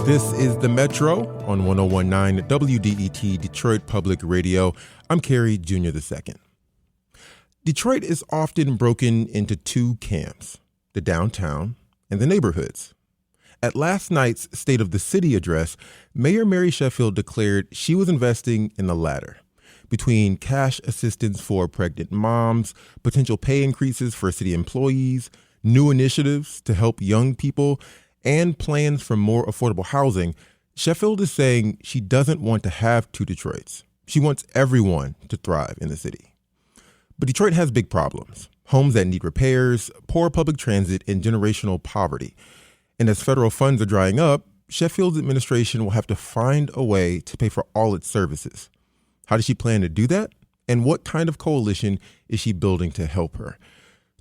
This is The Metro on 1019 WDET, Detroit Public Radio. I'm Kerry Jr. II. Detroit is often broken into two camps, the downtown and the neighborhoods. At last night's State of the City address, Mayor Mary Sheffield declared she was investing in the latter, between cash assistance for pregnant moms, potential pay increases for city employees, new initiatives to help young people, and plans for more affordable housing. Sheffield is saying she doesn't want to have two Detroits. She wants everyone to thrive in the city. But Detroit has big problems: homes that need repairs, poor public transit, and generational poverty. And as federal funds are drying up, Sheffield's administration will have to find a way to pay for all its services. How does she plan to do that? And what kind of coalition is she building to help her?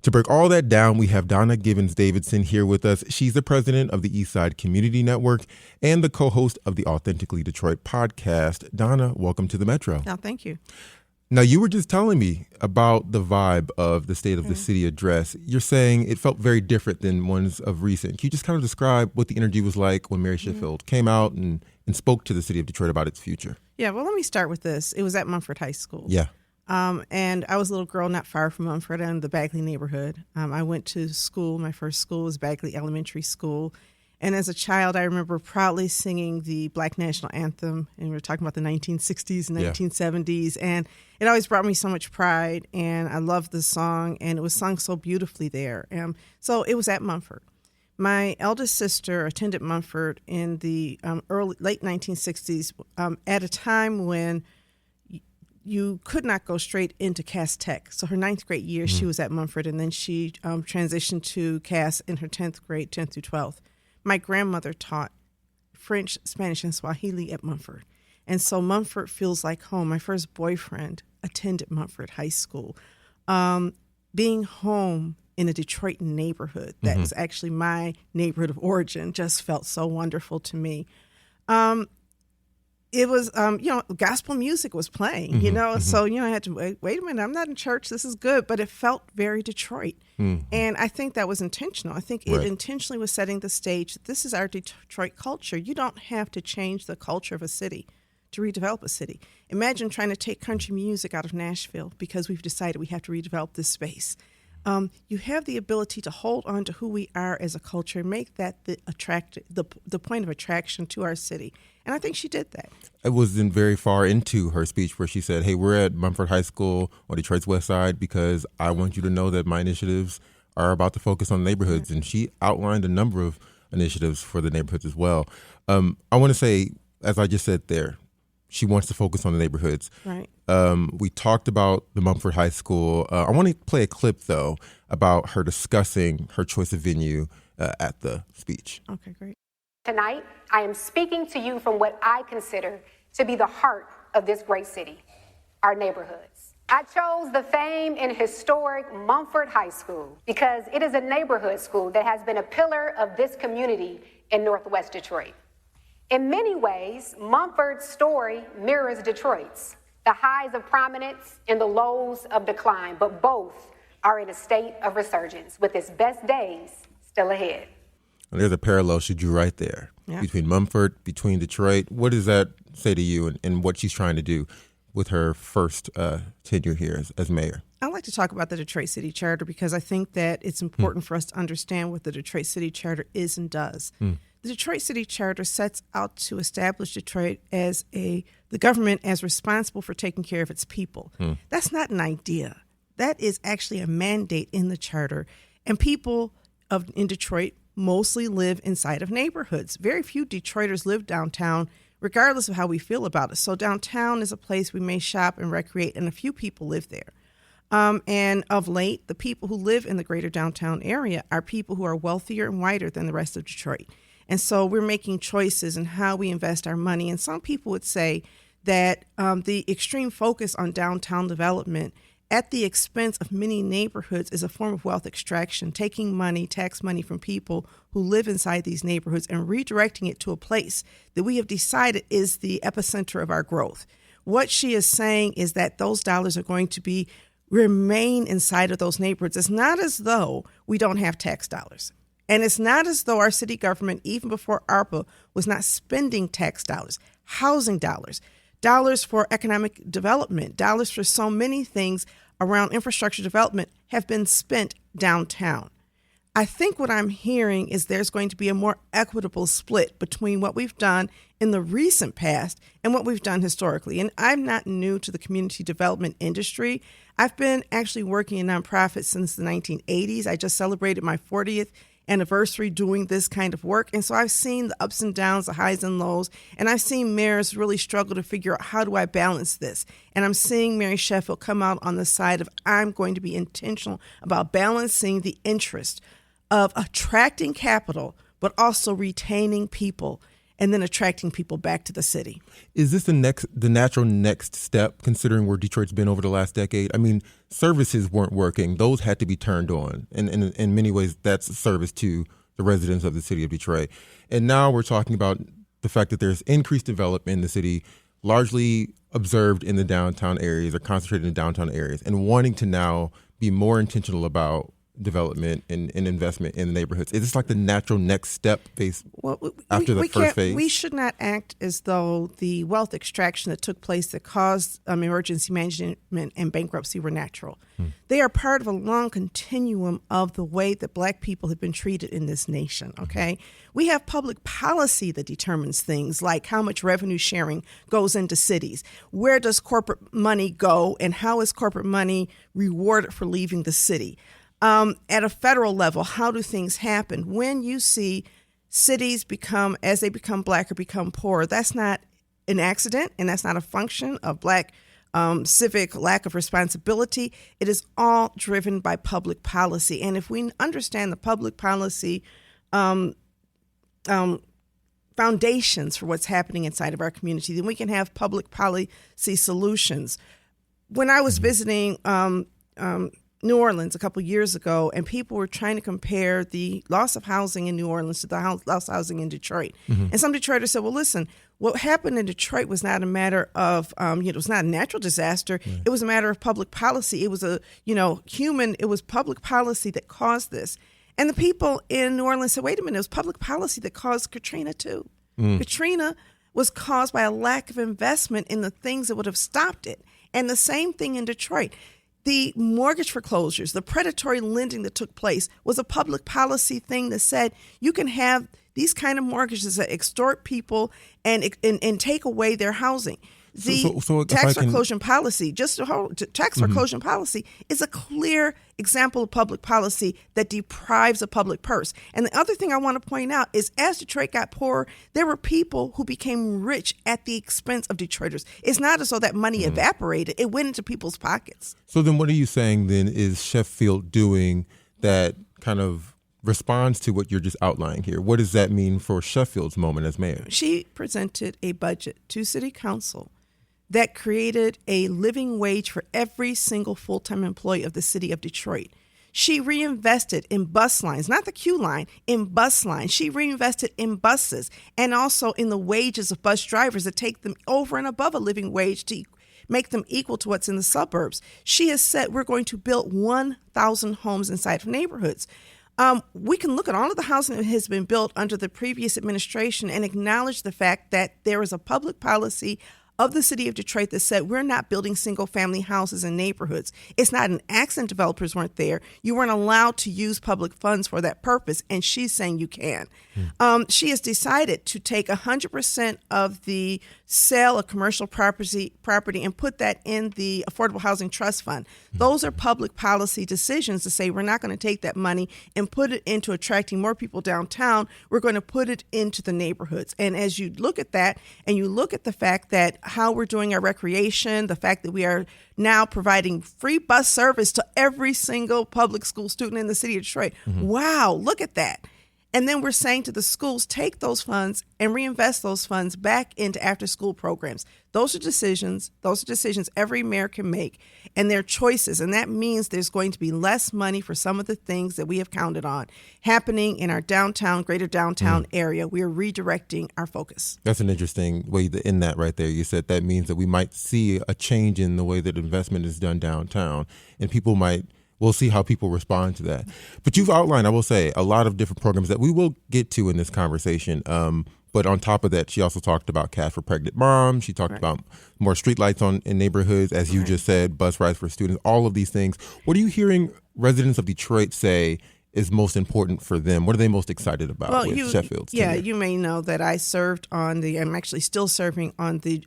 To break all that down, we have Donna Gibbons-Davidson here with us. She's the president of the Eastside Community Network and the co-host of the Authentically Detroit podcast. Donna, welcome to the Metro. Oh, thank you. Now, you were just telling me about the vibe of the State of the City address. You're saying it felt very different than ones of recent. Can you just kind of describe what the energy was like when Mary Sheffield came out and spoke to the city of Detroit about its future? Yeah, well, let me start with this. It was at Mumford High School. Yeah. And I was a little girl not far from Mumford in the Bagley neighborhood. I went to school. My first school was Bagley Elementary School. And as a child, I remember proudly singing the Black National Anthem. And we were talking about the 1960s and 1970s. And it always brought me so much pride. And I loved the song. And it was sung so beautifully there. So it was at Mumford. My eldest sister attended Mumford in the late 1960s at a time when you could not go straight into Cass Tech. So her ninth grade year, she was at Mumford, and then she transitioned to Cass in her 10th grade, 10th through 12th. My grandmother taught French, Spanish, and Swahili at Mumford. And so Mumford feels like home. My first boyfriend attended Mumford High School. Being home in a Detroit neighborhood that was actually my neighborhood of origin just felt so wonderful to me. It was, gospel music was playing, so, I had to wait a minute, I'm not in church, this is good, but it felt very Detroit. And I think that was intentional. I think it intentionally was setting the stage. This is our Detroit culture. You don't have to change the culture of a city to redevelop a city. Imagine trying to take country music out of Nashville because we've decided we have to redevelop this space. You have the ability to hold on to who we are as a culture and make that the point of attraction to our city. And I think she did that. It wasn't very far into her speech where she said, hey, we're at Mumford High School on Detroit's West Side because I want you to know that my initiatives are about to focus on neighborhoods. And she outlined a number of initiatives for the neighborhoods as well. I want to say, as I just said there, she wants to focus on the neighborhoods. Right. We talked about the Mumford High School. I want to play a clip, though, about her discussing her choice of venue at the speech. Okay, great. Tonight, I am speaking to you from what I consider to be the heart of this great city, our neighborhoods. I chose the famed and historic Mumford High School because it is a neighborhood school that has been a pillar of this community in Northwest Detroit. In many ways, Mumford's story mirrors Detroit's, the highs of prominence and the lows of decline, but both are in a state of resurgence, with its best days still ahead. And there's a parallel she drew right there between Mumford, between Detroit. What does that say to you and what she's trying to do with her first tenure here as mayor? I'd like to talk about the Detroit City Charter because I think that it's important for us to understand what the Detroit City Charter is and does. The Detroit City Charter sets out to establish Detroit as the government as responsible for taking care of its people. That's not an idea. That is actually a mandate in the charter. And people in Detroit mostly live inside of neighborhoods. Very few Detroiters live downtown, regardless of how we feel about it. So downtown is a place we may shop and recreate, and a few people live there. And of late, the people who live in the greater downtown area are people who are wealthier and whiter than the rest of Detroit. And so we're making choices in how we invest our money. And some people would say that the extreme focus on downtown development at the expense of many neighborhoods is a form of wealth extraction, taking money, tax money from people who live inside these neighborhoods and redirecting it to a place that we have decided is the epicenter of our growth. What she is saying is that those dollars are going to remain inside of those neighborhoods. It's not as though we don't have tax dollars. And it's not as though our city government, even before ARPA, was not spending tax dollars, housing dollars, dollars for economic development, dollars for so many things around infrastructure development have been spent downtown. I think what I'm hearing is there's going to be a more equitable split between what we've done in the recent past and what we've done historically. And I'm not new to the community development industry. I've been actually working in nonprofits since the 1980s. I just celebrated my 40th anniversary doing this kind of work. And so I've seen the ups and downs, the highs and lows, and I've seen mayors really struggle to figure out, how do I balance this? And I'm seeing Mary Sheffield come out on the side of, I'm going to be intentional about balancing the interest of attracting capital, but also retaining people and then attracting people back to the city. Is this the natural next step, considering where Detroit's been over the last decade? I mean, services weren't working. Those had to be turned on. And in many ways, that's a service to the residents of the city of Detroit. And now we're talking about the fact that there's increased development in the city, largely observed in the downtown areas or concentrated in the downtown areas, and wanting to now be more intentional about development and investment in the neighborhoods. Is this like the natural next step after the first phase? We should not act as though the wealth extraction that took place that caused emergency management and bankruptcy were natural. They are part of a long continuum of the way that Black people have been treated in this nation, okay? We have public policy that determines things like how much revenue sharing goes into cities. Where does corporate money go, and how is corporate money rewarded for leaving the city? At a federal level, how do things happen? When you see cities become Black or become poor, that's not an accident, and that's not a function of Black civic lack of responsibility. It is all driven by public policy. And if we understand the public policy foundations for what's happening inside of our community, then we can have public policy solutions. When I was visiting New Orleans a couple years ago, and people were trying to compare the loss of housing in New Orleans to the loss of housing in Detroit. And some Detroiters said, well, listen, what happened in Detroit was not a matter of, it was not a natural disaster. It was a matter of public policy. It was it was public policy that caused this. And the people in New Orleans said, wait a minute, it was public policy that caused Katrina too. Katrina was caused by a lack of investment in the things that would have stopped it. And the same thing in Detroit. The mortgage foreclosures, the predatory lending that took place was a public policy thing that said you can have these kind of mortgages that extort people and take away their housing. The tax foreclosure policy, tax foreclosure policy is a clear example of public policy that deprives a public purse. And the other thing I want to point out is as Detroit got poorer, there were people who became rich at the expense of Detroiters. It's not as though that money evaporated. It went into people's pockets. So then what are you saying then is Sheffield doing that kind of responds to what you're just outlining here? What does that mean for Sheffield's moment as mayor? She presented a budget to City Council that created a living wage for every single full-time employee of the city of Detroit. She reinvested in bus lines, not the Q line, in bus lines. She reinvested in buses and also in the wages of bus drivers that take them over and above a living wage to make them equal to what's in the suburbs. She has said we're going to build 1,000 homes inside of neighborhoods. We can look at all of the housing that has been built under the previous administration and acknowledge the fact that there is a public policy of the city of Detroit that said we're not building single-family houses in neighborhoods. It's not an accident developers weren't there. You weren't allowed to use public funds for that purpose, and she's saying you can. She has decided to take 100% of the sale of commercial property and put that in the Affordable Housing Trust Fund. Those are public policy decisions to say we're not going to take that money and put it into attracting more people downtown. We're going to put it into the neighborhoods. And as you look at that and you look at the fact that how we're doing our recreation, the fact that we are now providing free bus service to every single public school student in the city of Detroit. Wow, look at that. And then we're saying to the schools, take those funds and reinvest those funds back into after-school programs. Those are decisions every mayor can make, and they're choices. And that means there's going to be less money for some of the things that we have counted on happening in our greater downtown area. We are redirecting our focus. That's an interesting way to end that right there. You said that means that we might see a change in the way that investment is done downtown, and people might We'll see how people respond to that. But you've outlined, I will say, a lot of different programs that we will get to in this conversation. But on top of that, she also talked about cash for pregnant moms. She talked about more streetlights in neighborhoods, as you just said, bus rides for students, all of these things. What are you hearing residents of Detroit say is most important for them? What are they most excited about with Sheffield's tenure? You may know that I'm actually still serving on the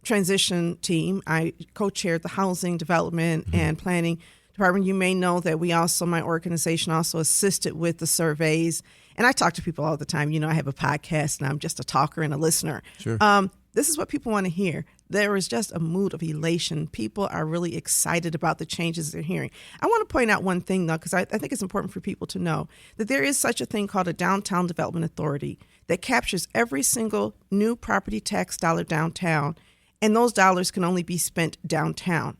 transition team. I co-chaired the housing development and planning department. You may know that my organization also assisted with the surveys. And I talk to people all the time. I have a podcast and I'm just a talker and a listener. Sure. This is what people want to hear. There is just a mood of elation. People are really excited about the changes they're hearing. I want to point out one thing, though, because I think it's important for people to know that there is such a thing called a Downtown Development Authority that captures every single new property tax dollar downtown, and those dollars can only be spent downtown.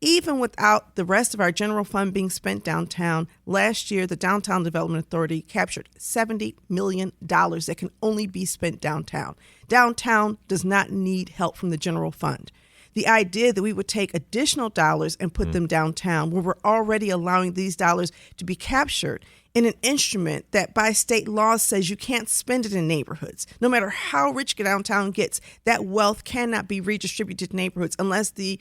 Even without the rest of our general fund being spent downtown, last year the Downtown Development Authority captured $70 million that can only be spent downtown. Downtown does not need help from the general fund. The idea that we would take additional dollars and put them downtown, where we're already allowing these dollars to be captured in an instrument that by state law says you can't spend it in neighborhoods. No matter how rich downtown gets, that wealth cannot be redistributed to neighborhoods unless the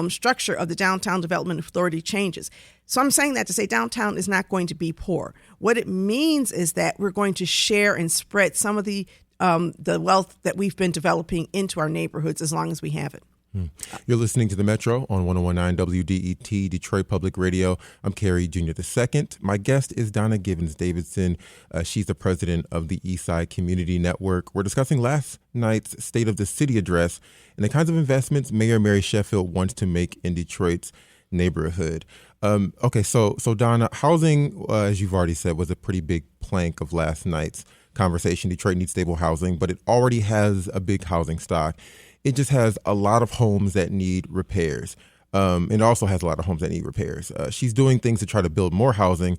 structure of the Downtown Development Authority changes. So I'm saying that to say downtown is not going to be poor. What it means is that we're going to share and spread some of the wealth that we've been developing into our neighborhoods as long as we have it. You're listening to The Metro on 101.9 WDET, Detroit Public Radio. I'm Carrie Jr. II. My guest is Donna Givens-Davidson. She's the president of the Eastside Community Network. We're discussing last night's State of the City address and the kinds of investments Mayor Mary Sheffield wants to make in Detroit's neighborhood. So Donna, housing, as you've already said, was a pretty big plank of last night's conversation. Detroit needs stable housing, but it already has a big housing stock. It just has a lot of homes that need repairs. It also has a lot of homes that need repairs. She's doing things to try to build more housing.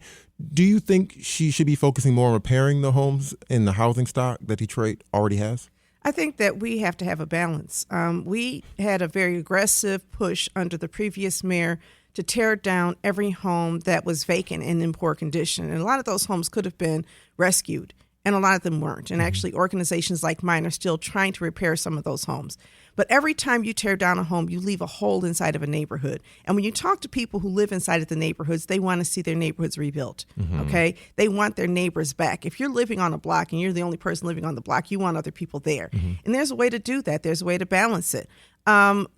Do you think she should be focusing more on repairing the homes in the housing stock that Detroit already has? I think that we have to have a balance. We had a very aggressive push under the previous mayor to tear down every home that was vacant and in poor condition. And a lot of those homes could have been rescued, and a lot of them weren't. And actually, organizations like mine are still trying to repair some of those homes. But every time you tear down a home, you leave a hole inside of a neighborhood. And when you talk to people who live inside of the neighborhoods, they want to see their neighborhoods rebuilt, okay? They want their neighbors back. If you're living on a block and you're the only person living on the block, you want other people there. And there's a way to do that. There's a way to balance it.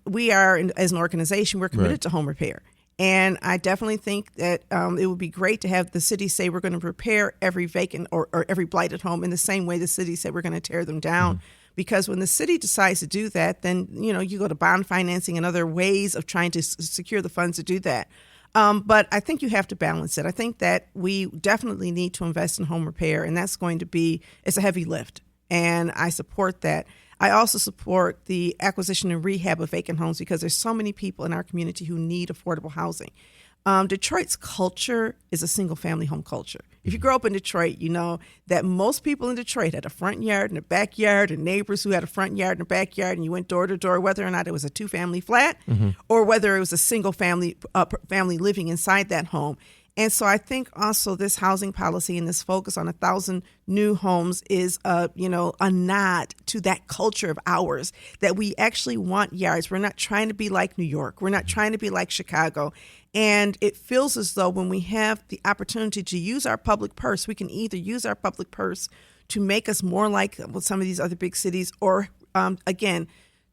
We are, as an organization, we're committed to home repair. And I definitely think that it would be great to have the city say we're going to repair every vacant or every blighted home in the same way the city said we're going to tear them down. Because when the city decides to do that, then, you go to bond financing and other ways of trying to secure the funds to do that. But I think you have to balance it. I think that we definitely need to invest in home repair, and that's going to be, it's a heavy lift. And I support that. I also support the acquisition and rehab of vacant homes because there's so many people in our community who need affordable housing. Detroit's culture is a single-family home culture. If you grow up in Detroit, you know that most people in Detroit had a front yard and a backyard and neighbors who had a front yard and a backyard, and you went door to door, whether or not it was a two-family flat or whether it was a single-family family living inside that home. And so I think also this housing policy and this focus on 1,000 new homes is, a nod to that culture of ours, that we actually want yards. We're not trying to be like New York. We're not trying to be like Chicago. And it feels as though when we have the opportunity to use our public purse, we can either use our public purse to make us more like some of these other big cities or, again,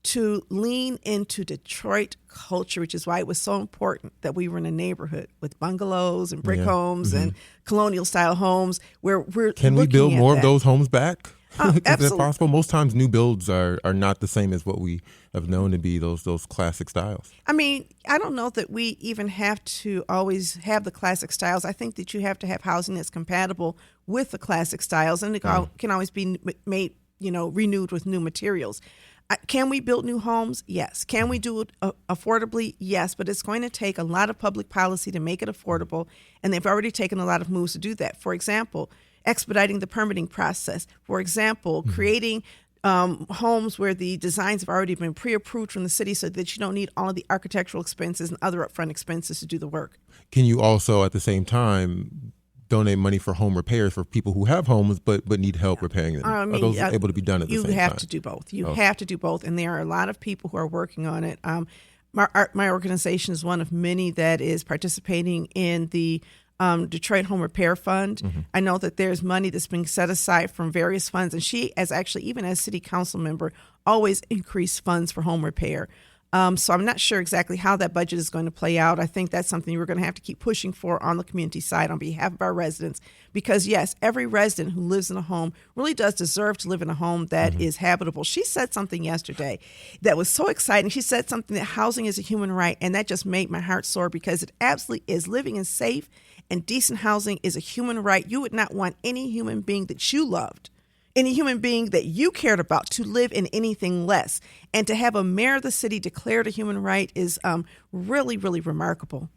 to lean into Detroit culture, which is why it was so important that we were in a neighborhood with bungalows and brick homes and colonial style homes where we're Can we build more of those homes back? Is that possible? Most times new builds are not the same as what we have known to be those classic styles. I mean, I don't know that we even have to always have the classic styles. I think that you have to have housing that's compatible with the classic styles, and it can always be made, renewed with new materials. Can we build new homes? Yes. Can we do it affordably? Yes. But it's going to take a lot of public policy to make it affordable, and they've already taken a lot of moves to do that. For example, expediting the permitting process. For example, creating homes where the designs have already been pre-approved from the city so that you don't need all of the architectural expenses and other upfront expenses to do the work. Can you also, at the same time, donate money for home repairs for people who have homes but need help repairing them? Are those able to be done at the same time? You have to do both. You have to do both, and there are a lot of people who are working on it. My organization is one of many that is participating in the Detroit Home Repair Fund. I know that there's money that's being set aside from various funds, and she, even as city council member, always increased funds for home repair. So I'm not sure exactly how that budget is going to play out. I think that's something we're going to have to keep pushing for on the community side on behalf of our residents, because yes, every resident who lives in a home really does deserve to live in a home that is habitable. She said something yesterday that was so exciting. She said something that housing is a human right, and that just made my heart soar, because it absolutely is. Living in safe and decent housing is a human right. You would not want any human being that you loved, any human being that you cared about, to live in anything less. And to have a mayor of the city declared a human right is really, really remarkable.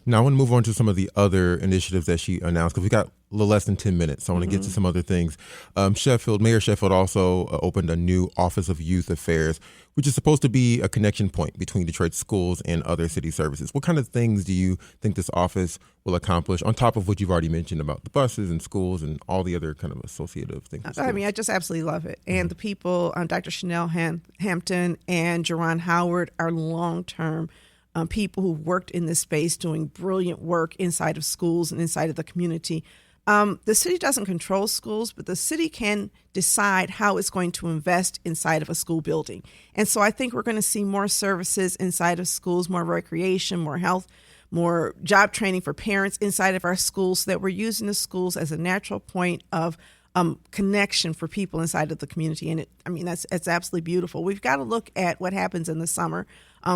Now, I want to move on to some of the other initiatives that she announced, because we got a little less than 10 minutes. So I want to get to some other things. Mayor Sheffield also opened a new Office of Youth Affairs, which is supposed to be a connection point between Detroit schools and other city services. What kind of things do you think this office will accomplish, on top of what you've already mentioned about the buses and schools and all the other kind of associative things? I mean, I just absolutely love it. And the people, Dr. Chanel Hampton and Jerron Howard, are long-term people who worked in this space doing brilliant work inside of schools and inside of the community. The city doesn't control schools, but the city can decide how it's going to invest inside of a school building. And so I think we're going to see more services inside of schools, more recreation, more health, more job training for parents inside of our schools, so that we're using the schools as a natural point of connection for people inside of the community. And it's absolutely beautiful. We've got to look at what happens in the summer.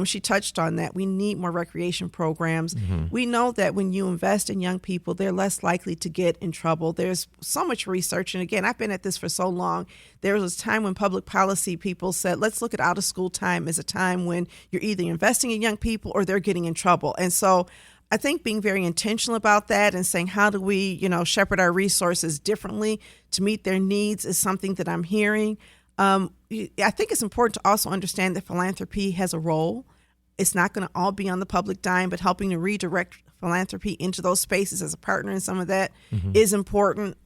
She touched on that. We need more recreation programs. We know that when you invest in young people, they're less likely to get in trouble. There's so much research. And again, I've been at this for so long. There was a time when public policy people said, let's look at out of school time as a time when you're either investing in young people or they're getting in trouble. And so I think being very intentional about that and saying, how do we, shepherd our resources differently to meet their needs, is something that I'm hearing. I think it's important to also understand that philanthropy has a role. It's not going to all be on the public dime, but helping to redirect philanthropy into those spaces as a partner in some of that is important.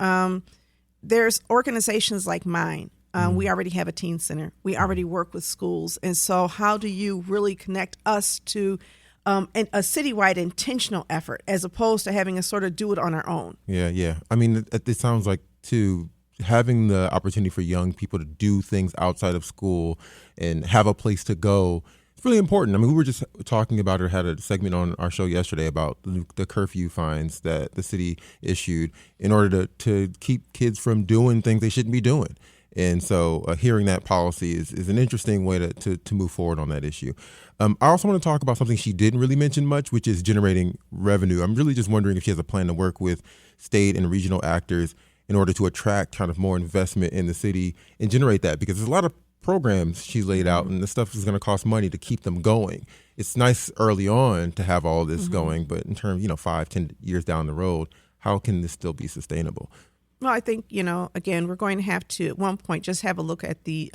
There's organizations like mine. We already have a teen center. We already work with schools. And so how do you really connect us to a citywide intentional effort, as opposed to having us sort of do it on our own? Yeah. I mean, it sounds like, too, having the opportunity for young people to do things outside of school and have a place to go, it's really important. I mean, we were just talking about, or had a segment on our show yesterday about the curfew fines that the city issued in order to keep kids from doing things they shouldn't be doing. And so hearing that policy is an interesting way to move forward on that issue. I also want to talk about something she didn't really mention much, which is generating revenue. I'm really just wondering if she has a plan to work with state and regional actors in order to attract kind of more investment in the city and generate that, because there's a lot of programs she laid out, and the stuff is going to cost money to keep them going. It's nice early on to have all this going, but in terms, 5-10 years down the road, how can this still be sustainable? Well, I think, again, we're going to have to, at one point, just have a look at the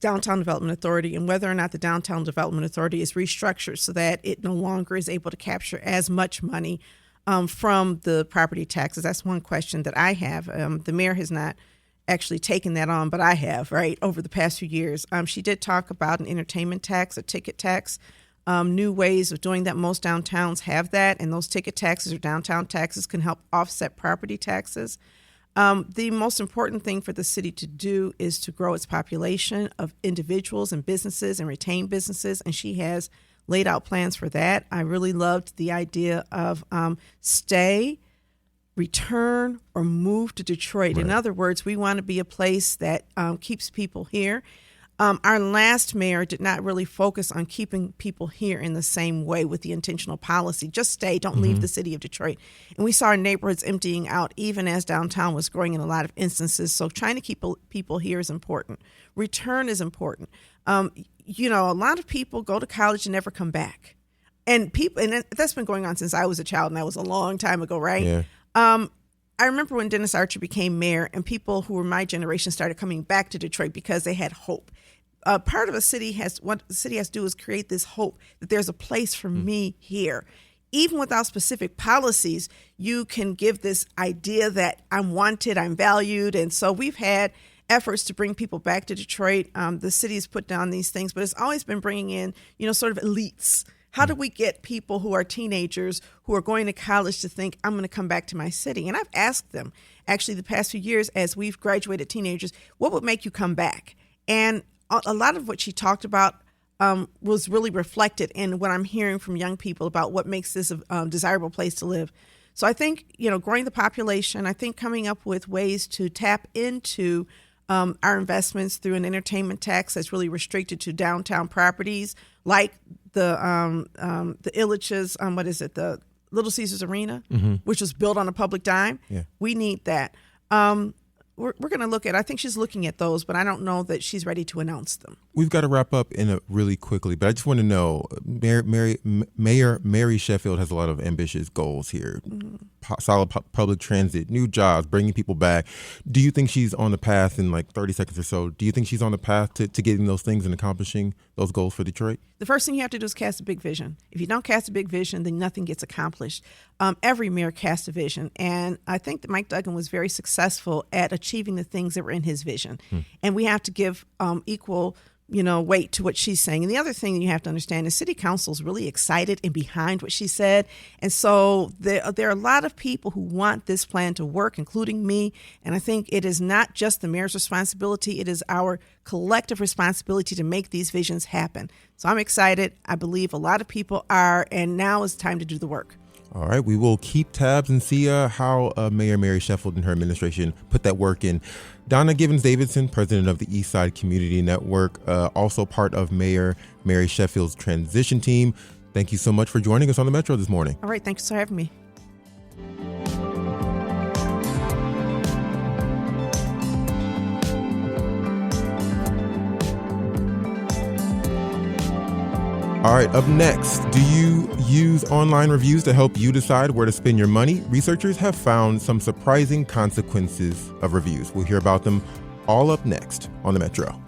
Downtown Development Authority and whether or not the Downtown Development Authority is restructured so that it no longer is able to capture as much money from the property taxes. That's one question that I have. The mayor has not actually taken that on, but I have, right, over the past few years. She did talk about an entertainment tax, a ticket tax, new ways of doing that. Most downtowns have that, and those ticket taxes or downtown taxes can help offset property taxes. The most important thing for the city to do is to grow its population of individuals and businesses and retain businesses, and she has laid out plans for that. I really loved the idea of stay, return, or move to Detroit. Right. In other words, we want to be a place that keeps people here. Our last mayor did not really focus on keeping people here in the same way with the intentional policy. Just stay, don't leave the city of Detroit. And we saw our neighborhoods emptying out even as downtown was growing in a lot of instances. So trying to keep people here is important. Return is important. A lot of people go to college and never come back. And that's been going on since I was a child, and that was a long time ago, right? Yeah. I remember when Dennis Archer became mayor and people who were my generation started coming back to Detroit because they had hope. Part of what the city has to do is create this hope that there's a place for me here. Even without specific policies, you can give this idea that I'm wanted, I'm valued. And so we've had efforts to bring people back to Detroit. The city's put down these things, but it's always been bringing in, sort of elites. How do we get people who are teenagers who are going to college to think, I'm going to come back to my city? And I've asked them, actually, the past few years, as we've graduated teenagers, what would make you come back? And a lot of what she talked about was really reflected in what I'm hearing from young people about what makes this a desirable place to live. So I think, growing the population, I think coming up with ways to tap into our investments through an entertainment tax that's really restricted to downtown properties, like the Illich's, the Little Caesars Arena, which was built on a public dime. Yeah. We need that. We're going to look at, I think she's looking at those, but I don't know that she's ready to announce them. We've got to wrap up really quickly, but I just want to know, Mayor Mary Sheffield has a lot of ambitious goals here. Solid public transit, new jobs, bringing people back. Do you think she's on the path in like 30 seconds or so? Do you think she's on the path to getting those things and accomplishing those goals for Detroit? The first thing you have to do is cast a big vision. If you don't cast a big vision, then nothing gets accomplished. Every mayor casts a vision. And I think that Mike Duggan was very successful at achieving the things that were in his vision. And we have to give equal weight to what she's saying. And the other thing you have to understand is City Council is really excited and behind what she said. And so there are a lot of people who want this plan to work, including me. And I think it is not just the mayor's responsibility. It is our collective responsibility to make these visions happen. So I'm excited. I believe a lot of people are. And now is time to do the work. All right, we will keep tabs and see how Mayor Mary Sheffield and her administration put that work in. Donna Givens-Davidson, president of the Eastside Community Network, also part of Mayor Mary Sheffield's transition team. Thank you so much for joining us on the Metro this morning. All right, thanks for having me. All right, up next, do you use online reviews to help you decide where to spend your money? Researchers have found some surprising consequences of reviews. We'll hear about them all up next on the Metro.